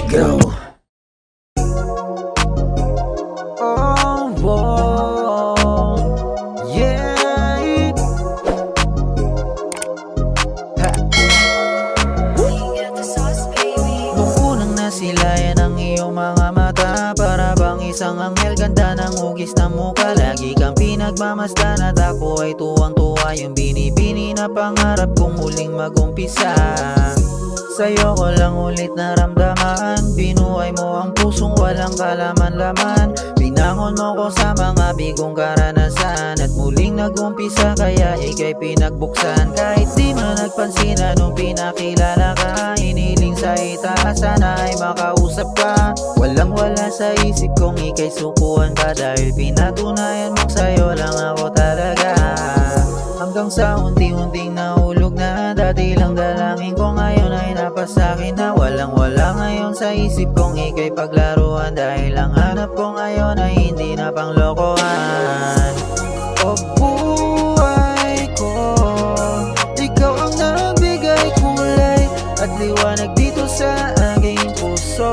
Go! Oh, whoa, yeah. Ha. Nung unang nasilayan ang iyong mga mata, para bang isang anghel, ganda ng hugis na mukha. Lagi kang pinagmamasdan at ako ay tuwang-tuwa. Yung binibini na pangarap kong muling mag-umpisa. Sa'yo ko lang ulit naramdaman, binuhay mo ang pusong walang kalaman-laman. Pinangon mo ko sa mga bigong karanasan, at muling nag-umpisa kaya ika'y pinagbuksan. Kahit di mo nagpansin anong pinakilala ka, hiniling sa itaas sana ay makausap ka. Walang wala sa isip kong ika'y sukuan ka, dahil pinatunayan mong sa'yo lang ako talaga. Hanggang sa unti-unting nahulog na, dati lang dalangin ko ngayon ay napasakin na. Walang wala ngayon sa isip kong ika'y paglaruan, dahil ang hanap ko ngayon ay hindi na panglokohan. O buhay ko, ikaw ang nagbigay kulay at liwanag dito sa aking puso.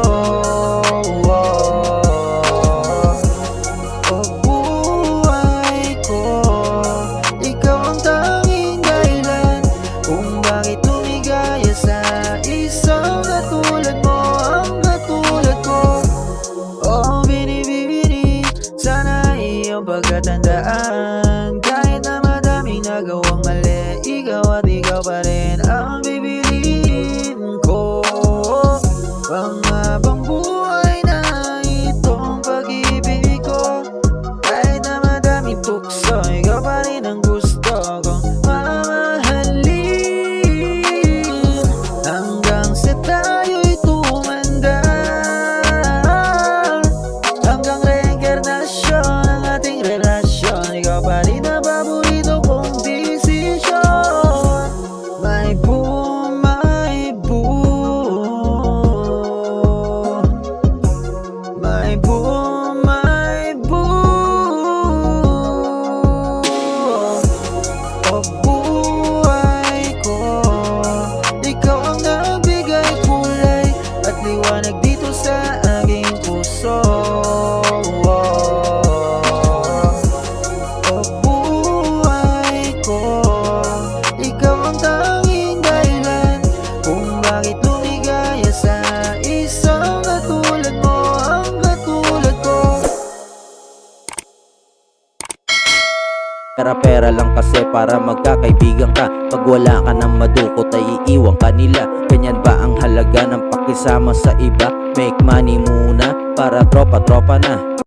O buhay ko, ikaw ang tanging dahilan kung bakit lumigaya sa isang katulad mo, ang katulad ko. Oh, binibini, sana iyong pagkatandaan. Kahit na madaming nagawang mali, ikaw at ikaw pa rin ang bibiliin ko. Panghabang buhay na itong pag-ibig ko. Kahit na madaming tukso, ikaw pa rin ang gusto kong mamahalin. Hanggang sa tayo'y tumanda, hanggang reinkarnasyon ang ating relasyon, ikaw pa rin ang paborito kong desisyon. May boo, may boo, may boo, may boo. O buhay ko, ikaw ang nagbigay kulay at liwanag dito sa aking puso. O buhay ko, ikaw ang tanging dahilan kung bakit lumigaya sa isang katulad mo, ang katulad ko. Pera-pera lang kasi para magkakaibigan ka. Pag wala ka ng madukot ay iiwan ka nila. Ganyan ba ang halaga ng pakisama sa iba? Make money muna para tropa-tropa na.